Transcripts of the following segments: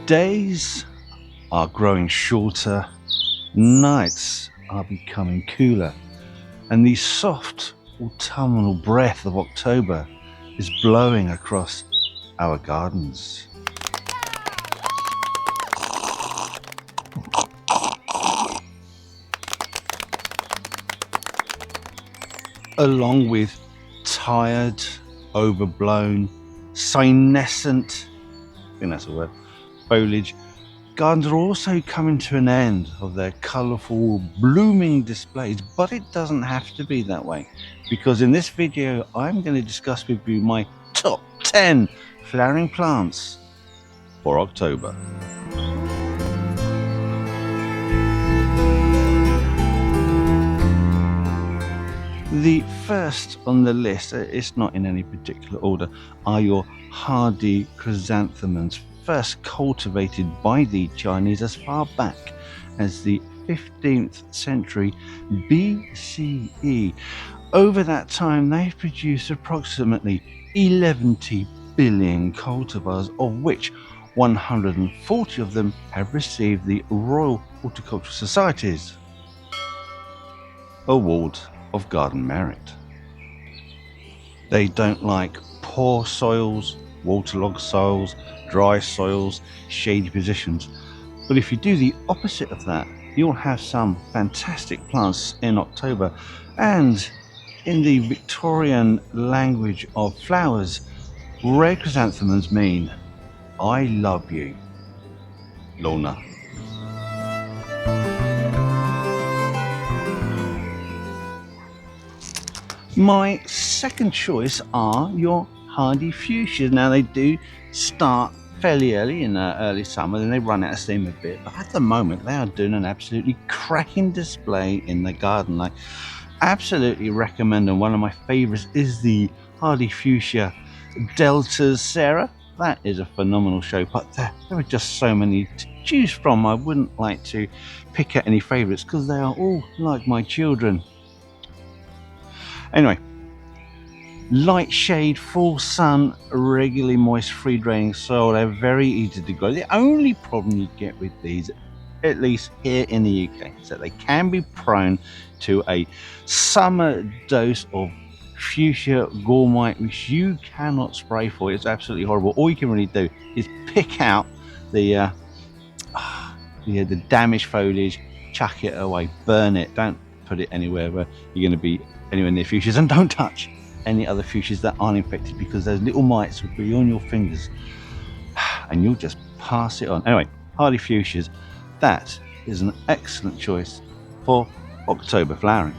Days are growing shorter, nights are becoming cooler, and the soft autumnal breath of October is blowing across our gardens. Along with tired, overblown, senescent, I think that's a word, foliage, gardens are also coming to an end of their colourful blooming displays, but it doesn't have to be that way, because in this video I'm going to discuss with you my top 10 flowering plants for October. The first on the list, it's not in any particular order, are your hardy chrysanthemums, first cultivated by the Chinese as far back as the 15th century BCE. Over that time, they've produced approximately 11 billion cultivars, of which 140 of them have received the Royal Horticultural Society's Award of Garden Merit. They don't like poor soils, waterlogged soils, dry soils, shady positions. But if you do the opposite of that, you'll have some fantastic plants in October. And in the Victorian language of flowers, red chrysanthemums mean I love you, Lorna. My second choice are your hardy fuchsias. Now they do start fairly early in early summer, then they run out of steam a bit, but at the moment they are doing an absolutely cracking display in the garden. I absolutely recommend them. One of my favorites is the hardy fuchsia Deltas Sarah. That is a phenomenal show, but there are just so many to choose from. I wouldn't like to pick out any favorites because they are all like my children. Anyway, light shade, full sun, regularly moist, free draining soil, they're very easy to grow. The only problem you get with these, at least here in the UK, is that they can be prone to a summer dose of fuchsia gourmite, which you cannot spray for. It's absolutely horrible. All you can really do is pick out the damaged foliage, chuck it away, burn it. Don't put it anywhere where you're going to be anywhere near fuchsias, and don't touch any other fuchsias that aren't infected, because those little mites will be on your fingers and you'll just pass it on. Anyway, hardy fuchsias, that is an excellent choice for October flowering.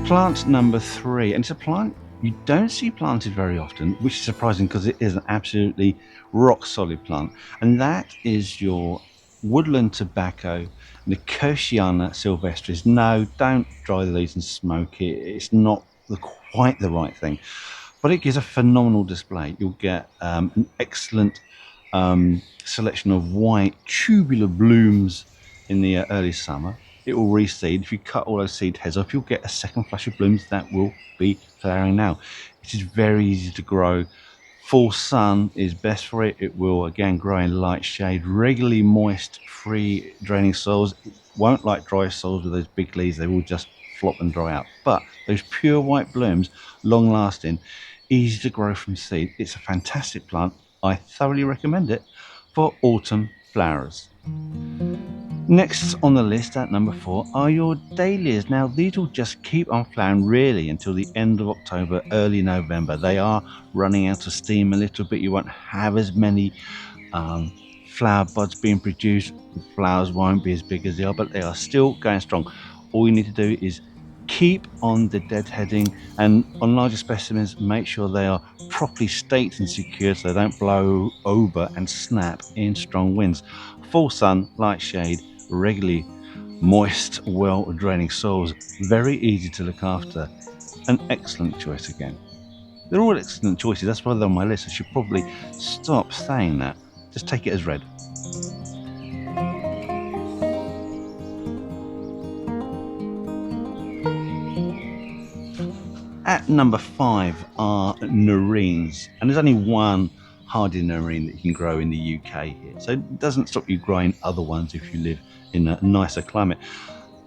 Plant number 3, and it's a plant you don't see planted very often, which is surprising because it is an absolutely rock solid plant, and that is your woodland tobacco, Nicotiana sylvestris. No, don't dry the leaves and smoke it. It's not quite the right thing, but it gives a phenomenal display. You'll get an excellent selection of white tubular blooms in the early summer. It will reseed. If you cut all those seed heads off, you'll get a second flush of blooms that will be flowering now. It is very easy to grow. Full sun is best for it. It will again grow in light shade, regularly moist, free draining soils. It won't like dry soils with those big leaves. They will just flop and dry out. But those pure white blooms, long lasting, easy to grow from seed. It's a fantastic plant. I thoroughly recommend it for autumn flowers. Next on the list at number 4 are your dahlias. Now these will just keep on flowering really until the end of October, early November. They are running out of steam a little bit. You won't have as many flower buds being produced. The flowers won't be as big as they are, but they are still going strong. All you need to do is keep on the deadheading, and on larger specimens make sure they are properly staked and secured so they don't blow over and snap in strong winds. Full sun, light shade, regularly moist, well draining soils, very easy to look after. An excellent choice again. They're all excellent choices. That's why they're on my list. I should probably stop saying that. Just take it as read. At number 5 are Nerines, and there's only one hardy Nerine that you can grow in the UK here, so it doesn't stop you growing other ones if you live in a nicer climate.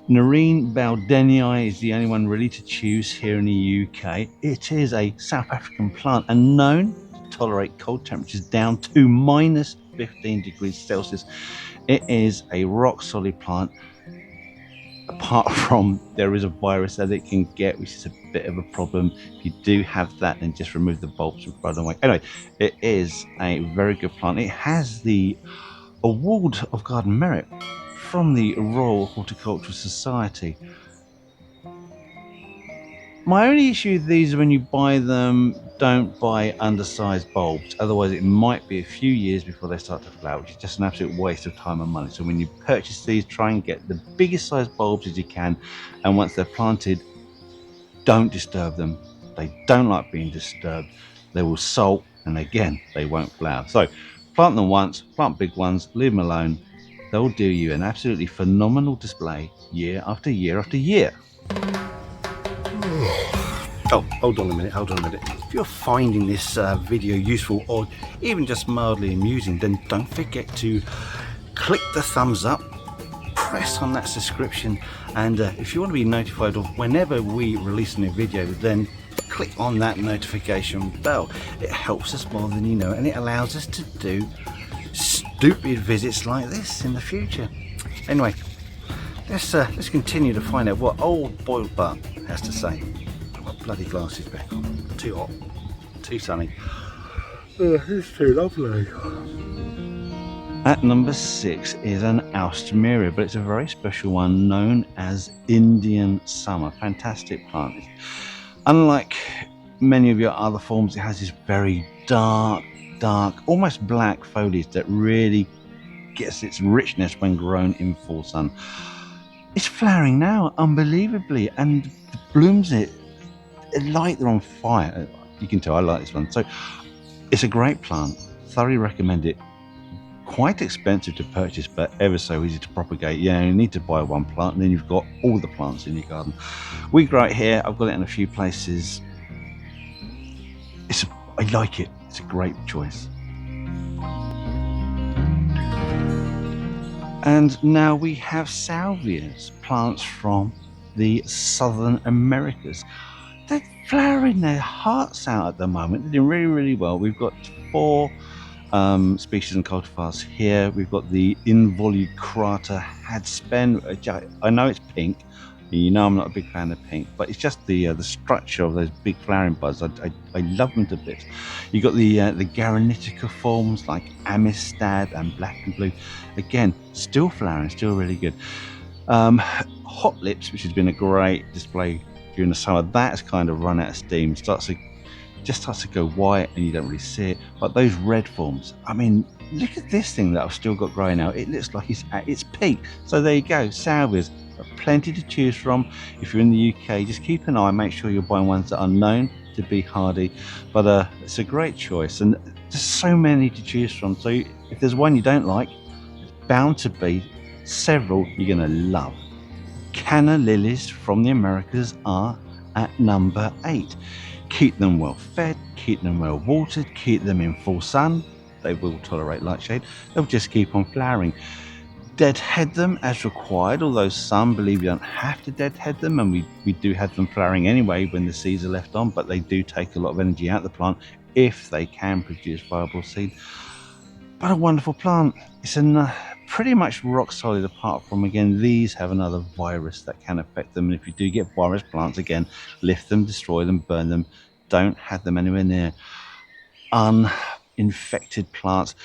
Nerine Bowdenii is the only one really to choose here in the UK. It is a South African plant and known to tolerate cold temperatures down to minus 15 degrees Celsius. It is a rock solid plant, apart from there is a virus that it can get, which is a bit of a problem. If you do have that, then just remove the bulbs and throw them away. Anyway, it is a very good plant. It has the Award of Garden Merit from the Royal Horticulturist Society. My only issue with these is when you buy them, don't buy undersized bulbs. Otherwise, it might be a few years before they start to flower, which is just an absolute waste of time and money. So when you purchase these, try and get the biggest size bulbs as you can. And once they're planted, don't disturb them. They don't like being disturbed. They will salt, and again, they won't flower. So plant them once, plant big ones, leave them alone. They'll do you an absolutely phenomenal display year after year after year. Oh, hold on a minute. If you're finding this video useful or even just mildly amusing, then don't forget to click the thumbs up, press on that subscription, and if you want to be notified of whenever we release a new video, then click on that notification bell. It helps us more than you know, and it allows us to do stupid visits like this in the future. Anyway, let's continue to find out what old boiled butt has to say. Bloody glasses back on. Too hot, too sunny. It's too lovely. At number 6 is an Alstroemeria, but it's a very special one known as Indian Summer. Fantastic plant. Unlike many of your other forms, it has this very dark, almost black foliage that really gets its richness when grown in full sun. It's flowering now, unbelievably, and the blooms like they're on fire. You can tell I like this one. So it's a great plant. Thoroughly recommend it. Quite expensive to purchase, but ever so easy to propagate. Yeah, you need to buy one plant and then you've got all the plants in your garden. We grow it here. I've got it in a few places. I like it. It's a great choice. And now we have Salvias, plants from the Southern Americas. They're flowering their hearts out at the moment. They're doing really, really well. We've got 4 species and cultivars here. We've got the involucrata hadspen, which I know it's pink. You know I'm not a big fan of pink, but it's just the structure of those big flowering buds. I love them to bits. You've got the Garanitica forms like Amistad and Black and Blue. Again, still flowering, still really good. Hot Lips, which has been a great display during the summer, that's kind of run out of steam, starts to go white and you don't really see it. But those red forms, I mean, look at this thing that I've still got growing now. It looks like it's at its peak. So there you go, Salvias, plenty to choose from. If you're in the UK, just keep an eye, make sure you're buying ones that are known to be hardy. But it's a great choice, and there's so many to choose from. So if there's one you don't like, there's bound to be several you're going to love. Canna lilies from the Americas are at number 8. Keep them well fed, keep them well watered, keep them in full sun. They will tolerate light shade. They'll just keep on flowering. Deadhead them as required, although some believe you don't have to deadhead them, and we do have them flowering anyway when the seeds are left on, but they do take a lot of energy out of the plant if they can produce viable seed. But a wonderful plant. It's pretty much rock solid, apart from, again, these have another virus that can affect them. And if you do get virus plants, again, lift them, destroy them, burn them. Don't have them anywhere near uninfected plants.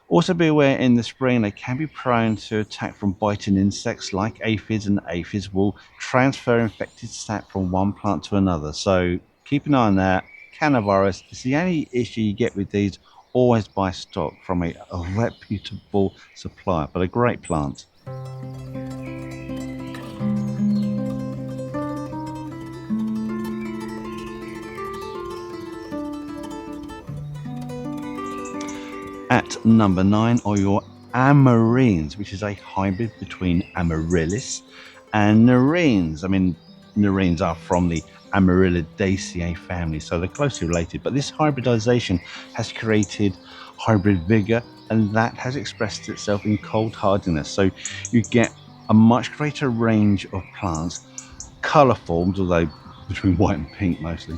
Also be aware, in the spring they can be prone to attack from biting insects like aphids, and aphids will transfer infected sap from one plant to another. So keep an eye on that. Canna virus is the only issue you get with these. Always buy stock from a reputable supplier, but a great plant. At number 9 are your Amarines, which is a hybrid between Amaryllis and Nerines. I mean, Nerines are from the Amarinidaceae family, so they're closely related. But this hybridization has created hybrid vigor, and that has expressed itself in cold hardiness. So you get a much greater range of plants, color forms, although between white and pink mostly.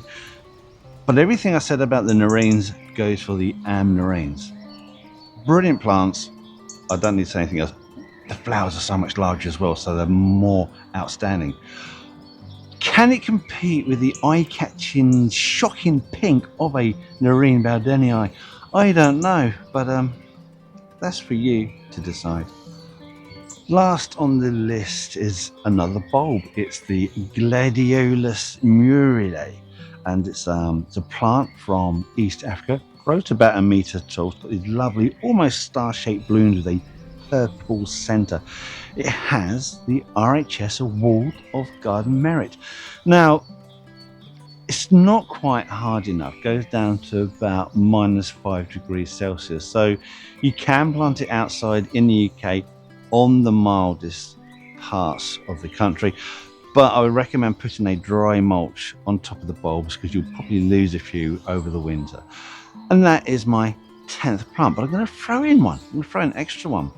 But everything I said about the Nerines goes for the Amarines. Brilliant plants. I don't need to say anything else. The flowers are so much larger as well, so they're more outstanding. Can it compete with the eye-catching, shocking pink of a Nerine Bowdenii? I don't know, but that's for you to decide. Last on the list is another bulb. It's the Gladiolus muridae, and it's a plant from East Africa. Grows to about 1 meter tall. It's got these lovely, almost star-shaped blooms with a purple center. It has the RHS Award of Garden Merit. Now, it's not quite hard enough. It goes down to about -5 degrees Celsius. So you can plant it outside in the UK on the mildest parts of the country. But I would recommend putting a dry mulch on top of the bulbs because you'll probably lose a few over the winter. And that is my 10th plant. But I'm going to throw in one. I'm going to throw an extra one.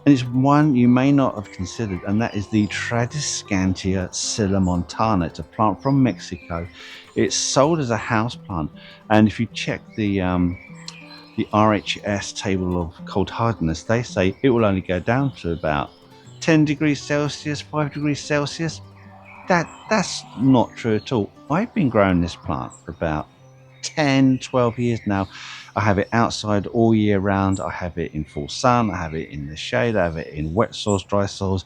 And it's one you may not have considered, and that is the Tradescantia silla-montana. It's a plant from Mexico. It's sold as a house plant, and if you check the RHS table of cold hardiness, they say it will only go down to about 10 degrees Celsius, 5 degrees Celsius. That's not true at all. I've been growing this plant for about 10, 12 years now. I have it outside all year round. I have it in full sun. I have it in the shade. I have it in wet soils, dry soils.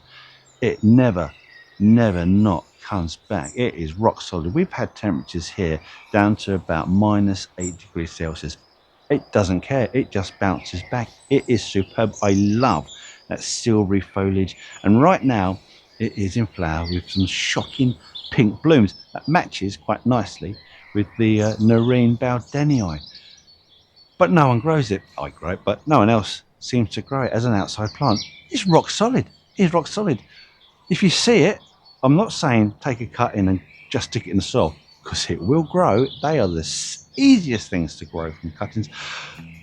It never not comes back. It is rock solid. We've had temperatures here down to about -8 degrees Celsius. It doesn't care. It just bounces back. It is superb. I love that silvery foliage. And right now it is in flower with some shocking pink blooms. That matches quite nicely with the Nerine Bowdenii. But no one grows it. I grow it, but no one else seems to grow it as an outside plant. It's rock solid. It's rock solid. If you see it, I'm not saying take a cut in and just stick it in the soil, because it will grow. They are the easiest things to grow from cuttings.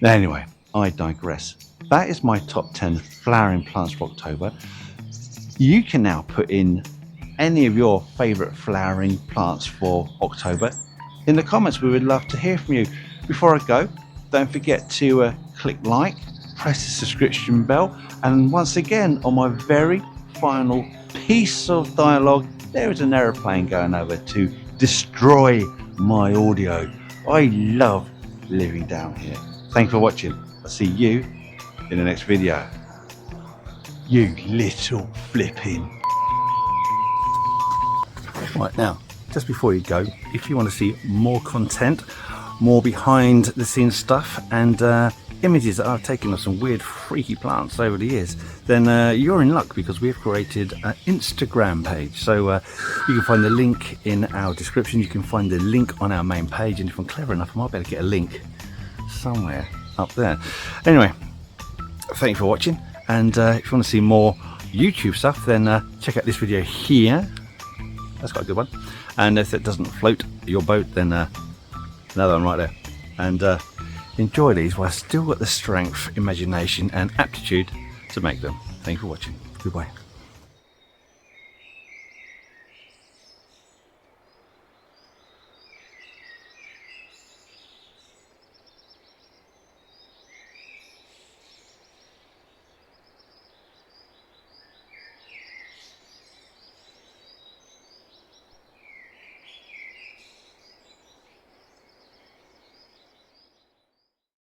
Anyway, I digress. That is my top 10 flowering plants for October. You can now put in any of your favorite flowering plants for October in the comments. We would love to hear from you. Before I go, don't forget to click like, press the subscription bell, and once again, on my very final piece of dialogue, there is an aeroplane going over to destroy my audio. I love living down here. Thanks for watching. I'll see you in the next video. You little flipping. Right, now, just before you go, if you want to see more content, more behind the scenes stuff, and images that I've taken of some weird freaky plants over the years, then you're in luck, because we've created an Instagram page. So you can find the link in our description. You can find the link on our main page, and if I'm clever enough, I might be able to get a link somewhere up there. Anyway, thank you for watching, and if you want to see more YouTube stuff, then check out this video here. That's quite a good one. And if it doesn't float your boat, then another one right there. And enjoy these while I still got the strength, imagination and aptitude to make them. Thank you for watching. Goodbye.